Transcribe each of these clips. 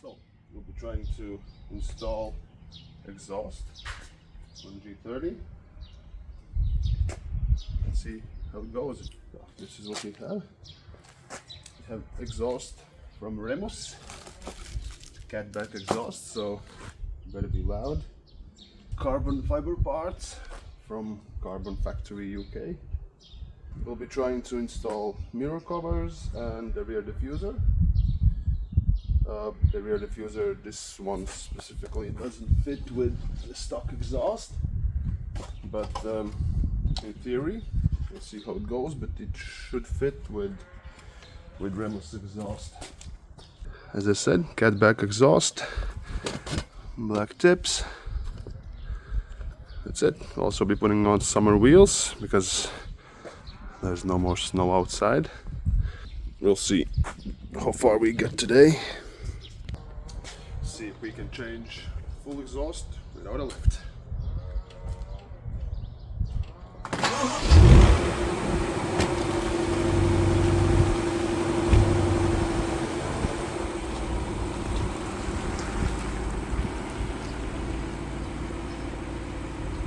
So we'll be trying to install exhaust on G30. Let's see how it goes. This is what we have. We have exhaust from Remus, catback exhaust, so better be loud. Carbon fiber parts from Carbon Factory UK. We'll be trying to install mirror covers and the rear diffuser. The rear diffuser, this one specifically, doesn't fit with the stock exhaust, but in theory, we'll see how it goes, but it should fit with Remus exhaust. As I said, catback exhaust, black tips. That's it. I'll also be putting on summer wheels because there's no more snow outside. We'll see how far we get today. See if we can change full exhaust without a lift.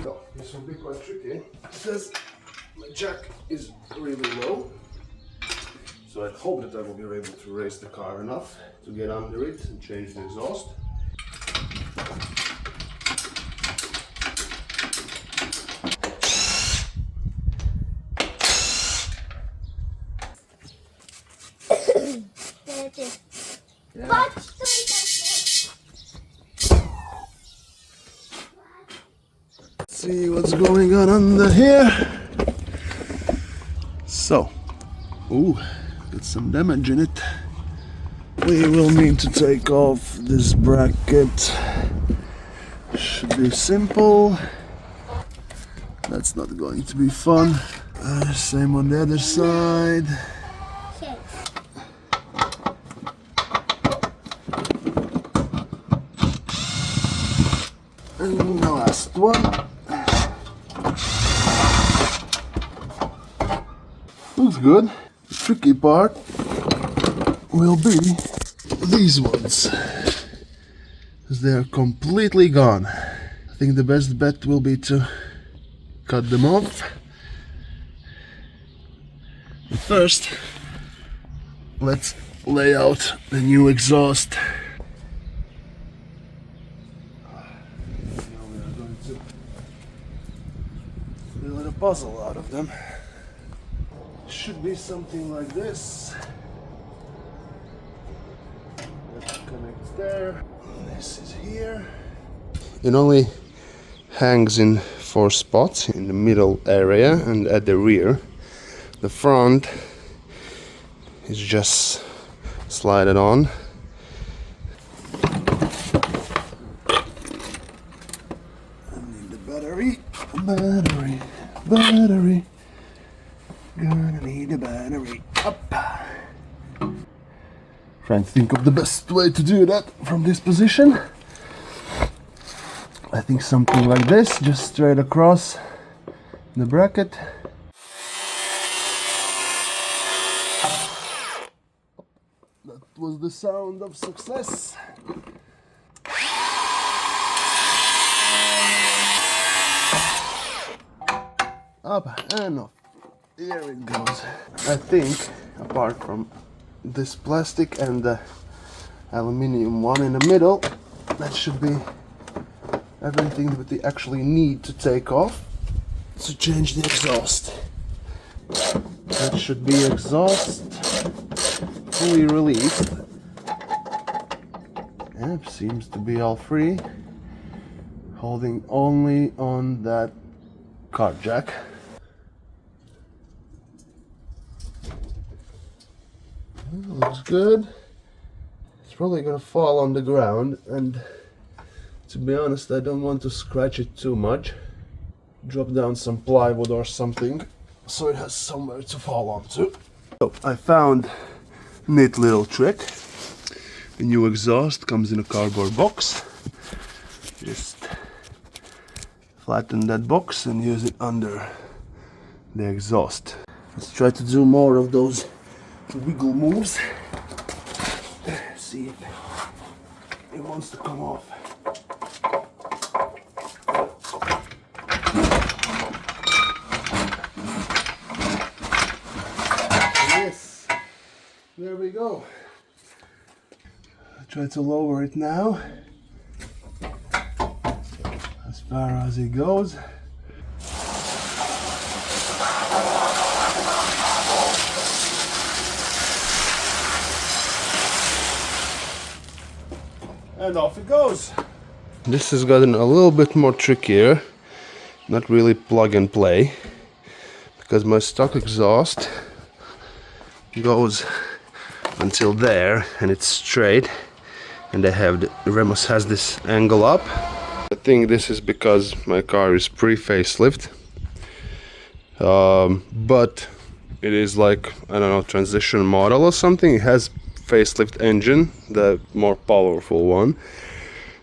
So this will be quite tricky because my jack is really low. So I hope that I will be able to raise the car enough to get under it and change the exhaust. Yeah. See what's going on under here. So, got some damage in it. We will need to take off this bracket. Should be simple. That's not going to be fun. Same on the other side. And the last one. Looks good. The tricky part will be these ones, because they are completely gone. I think the best bet will be to cut them off. But first, let's lay out the new exhaust. Now we are going to build a puzzle out of them. Should be something like this. That connects there. This is here. It only hangs in 4 spots in the middle area and at the rear. The front is just slided on. I need the battery. Gonna need a battery. Up. Trying to think of the best way to do that from this position. I think something like this, just straight across the bracket. That was the sound of success. Up and off. Here it goes. I think, apart from this plastic and the aluminium one in the middle, that should be everything that we actually need to take off to change the exhaust. That should be exhaust fully released. Yep, seems to be all free. Holding only on that car jack. Looks good. It's probably gonna fall on the ground, and to be honest, I don't want to scratch it too much. Drop down some plywood or something so it has somewhere to fall onto. So I found a neat little trick. The new exhaust comes in a cardboard box. Just flatten that box and use it under the exhaust. Let's try to do more of those wiggle moves. See if it wants to come off. Yes, there we go. I'll try to lower it now as far as it goes. And off it goes. This has gotten a little bit more trickier, not really plug and play, because my stock exhaust goes until there and it's straight, and Remus has this angle up. I think this is because my car is pre-facelift, but it is like, I don't know, transition model or something. It has facelift engine, the more powerful one,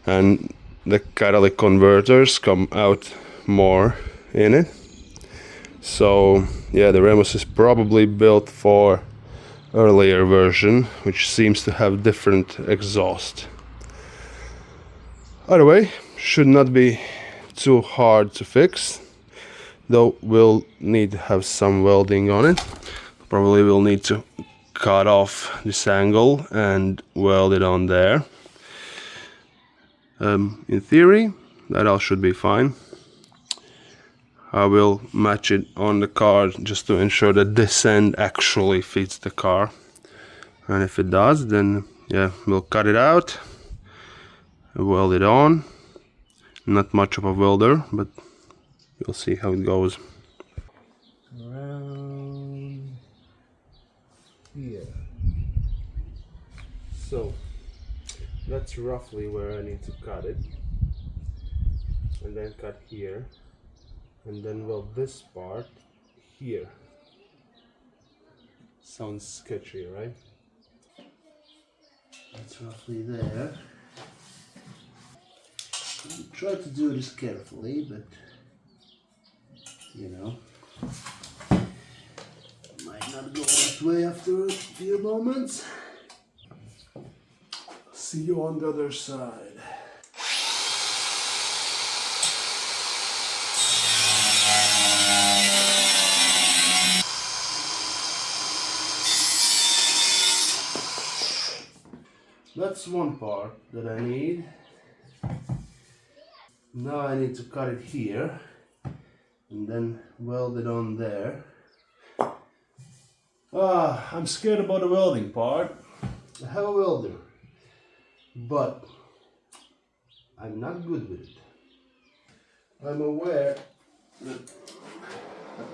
and the catalytic converters come out more in it. So yeah, the Remus is probably built for earlier version, which seems to have different exhaust. Either way, should not be too hard to fix, though we'll need to have some welding on it. Probably we'll need to cut off this angle and weld it on there. In theory, that all should be fine. I will match it on the car just to ensure that this end actually fits the car. And if it does, then yeah, we'll cut it out, weld it on. Not much of a welder, but we'll see how it goes. Around here. So that's roughly where I need to cut it, and then cut here, and then weld this part here. Sounds sketchy, right? That's roughly there. I'll try to do this carefully, but you know, might not go that way after a few moments. See you on the other side. That's one part that I need. Now I need to cut it here and then weld it on there. I'm scared about the welding part. I have a welder, but I'm not good with it. I'm aware that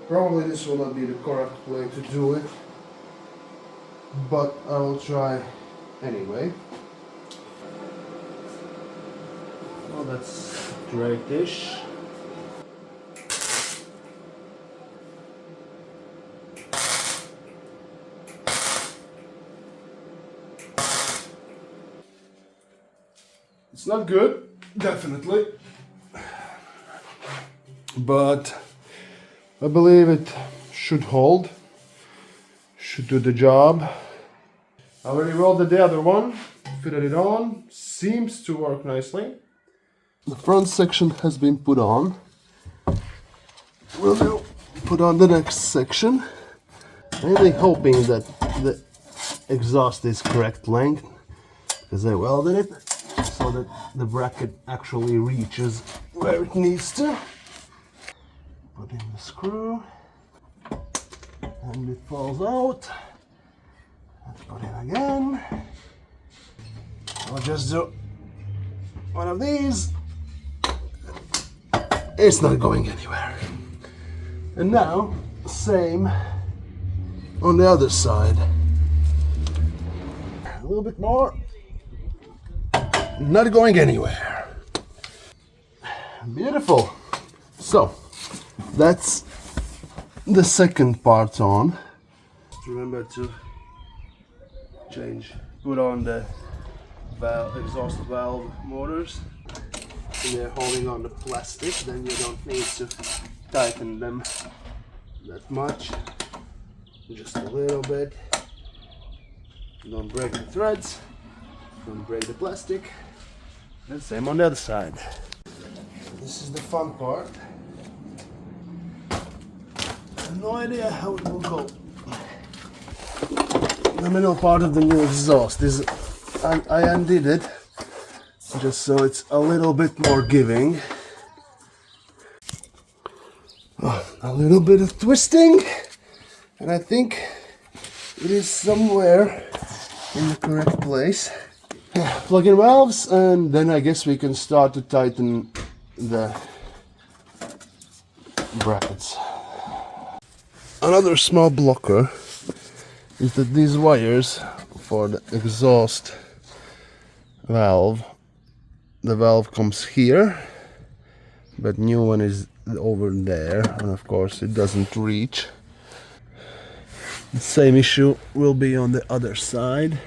probably this will not be the correct way to do it, but I will try anyway. Well, that's straightish. It's not good, definitely, but I believe it should hold, should do the job. I already welded the other one, fitted it on, seems to work nicely. The front section has been put on. We'll now put on the next section. I'm really hoping that the exhaust is correct length, because I welded it so that the bracket actually reaches where it needs to. Put in the screw and it falls out. Let's put it again. I'll just do one of these. It's not going anywhere. And now, same on the other side. A little bit more. Not going anywhere. Beautiful. So, that's the second part on. Remember to put on the exhaust valve motors. And they're holding on the plastic, then you don't need to tighten them that much. Just a little bit. Don't break the threads. Don't break the plastic. And same on the other side. This is the fun part. I have no idea how it will go. The middle part of the new exhaust is, I undid it just so it's a little bit more giving. Oh, a little bit of twisting, and I think it is somewhere in the correct place. Plug in valves, and then I guess we can start to tighten the brackets. Another small blocker is that these wires for the exhaust valve, the valve comes here, but new one is over there, and of course it doesn't reach. The same issue will be on the other side,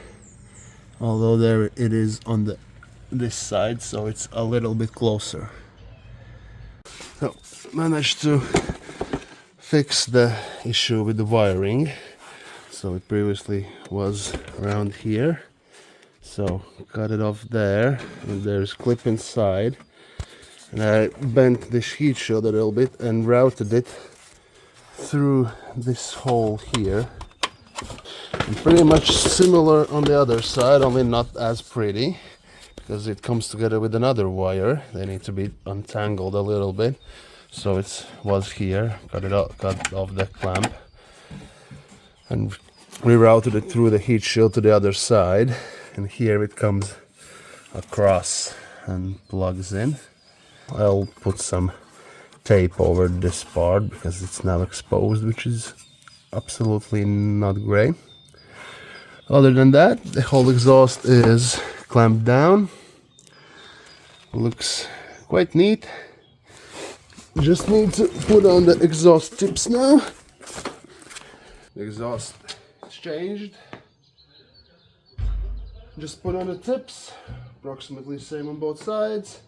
although there it is on this side, so it's a little bit closer. So managed to fix the issue with the wiring. So it previously was around here, so cut it off there, and there's clip inside, and I bent this heat shield a little bit and routed it through this hole here. And pretty much similar on the other side, only not as pretty, because it comes together with another wire. They need to be untangled a little bit. So it was here, cut off the clamp, and rerouted it through the heat shield to the other side, and here it comes across and plugs in. I'll put some tape over this part because it's now exposed, which is absolutely not great. Other than that, the whole exhaust is clamped down. Looks quite neat. Just need to put on the exhaust tips now. The exhaust is changed. Just put on the tips, approximately same on both sides.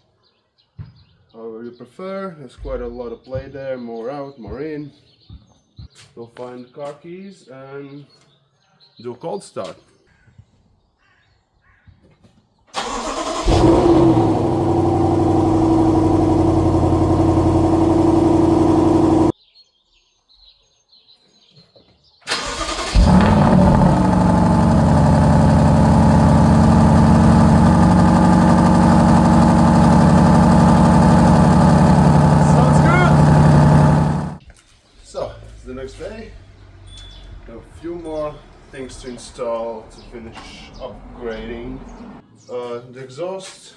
However you prefer. There's quite a lot of play there, more out, more in. We'll find the car keys and do a cold start. The next day, a few more things to install to finish upgrading. The exhaust,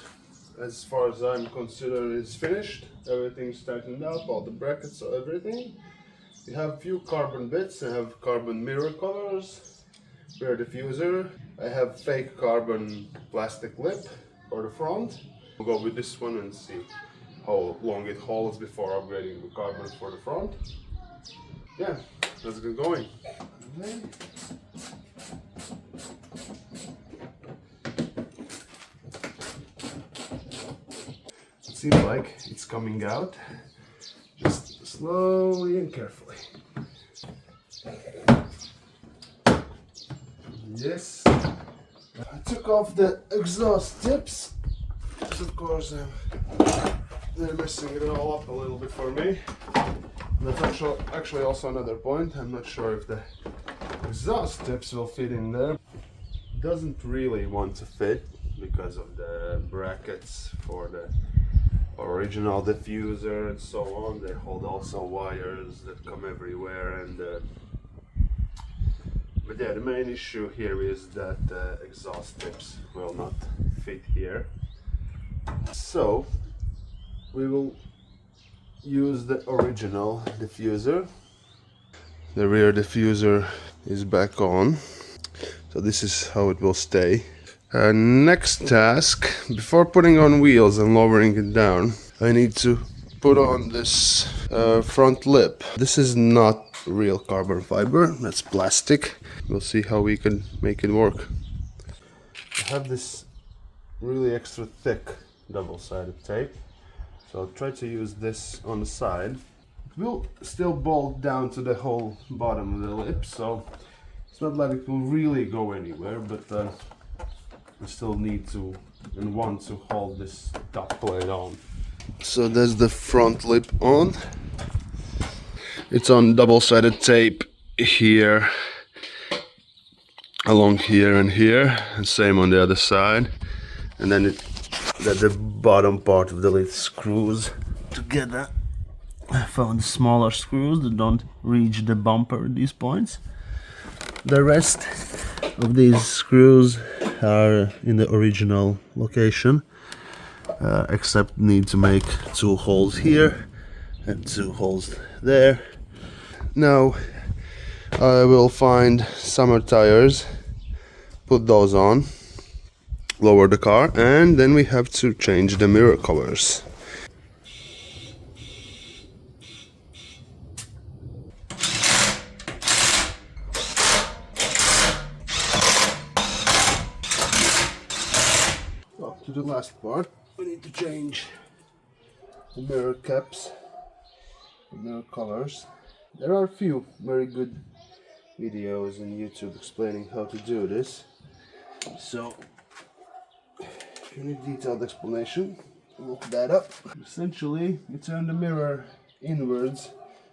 as far as I'm concerned, is finished. Everything's tightened up, all the brackets, everything. We have a few carbon bits. I have carbon mirror covers, rear diffuser. I have fake carbon plastic lip for the front. We'll go with this one and see how long it holds before upgrading the carbon for the front. Yeah, let's get going. It seems like it's coming out, just slowly and carefully. Yes, I took off the exhaust tips, because of course they're messing it all up a little bit for me. That's actually also another point. I'm not sure if the exhaust tips will fit in there. It doesn't really want to fit because of the brackets for the original diffuser and so on. They hold also wires that come everywhere, and but yeah, the main issue here is that the exhaust tips will not fit here. So we will use the original diffuser. The rear diffuser is back on, so this is how it will stay. Next task, before putting on wheels and lowering it down, I need to put on this front lip. This is not real carbon fiber, that's plastic. We'll see how we can make it work. I have this really extra thick double-sided tape, so I'll try to use this on the side. It will still bolt down to the whole bottom of the lip, so it's not like it will really go anywhere, but I still need to and want to hold this top plate on. So there's the front lip on. It's on double-sided tape here, along here and here, and same on the other side. And then the bottom part of the lid screws together. I found smaller screws that don't reach the bumper at these points. The rest of these screws are in the original location, except need to make 2 holes here and 2 holes there. Now I will find summer tires, put those on, lower the car, and then we have to change the mirror covers. So, to the last part, we need to change the mirror caps, the mirror covers. There are a few very good videos on YouTube explaining how to do this. So, if you need detailed explanation, look that up. Essentially, you turn the mirror inwards,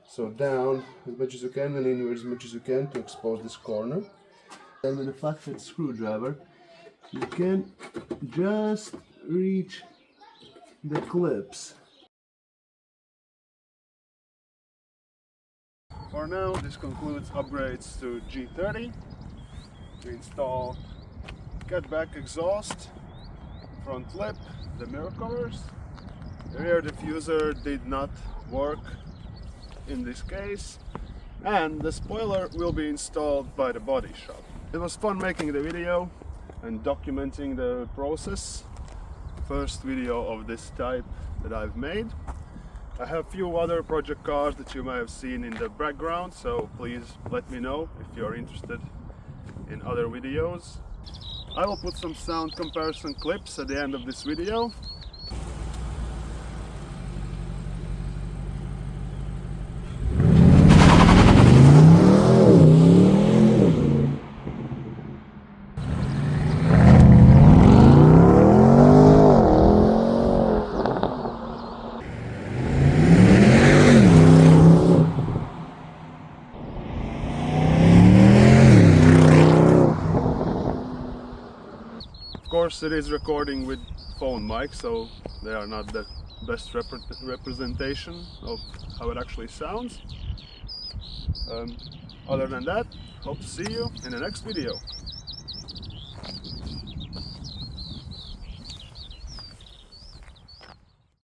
so down as much as you can and inwards as much as you can to expose this corner. And with a flat fit screwdriver, you can just reach the clips. For now, this concludes upgrades to G30. We install catback exhaust, front lip, the mirror covers. The rear diffuser did not work in this case, and the spoiler will be installed by the body shop. It was fun making the video and documenting the process. First video of this type that I've made. I have a few other project cars that you may have seen in the background, so please let me know if you're interested in other videos. I will put some sound comparison clips at the end of this video. Of course, it is recording with phone mic, so they are not the best representation of how it actually sounds. Other than that, hope to see you in the next video.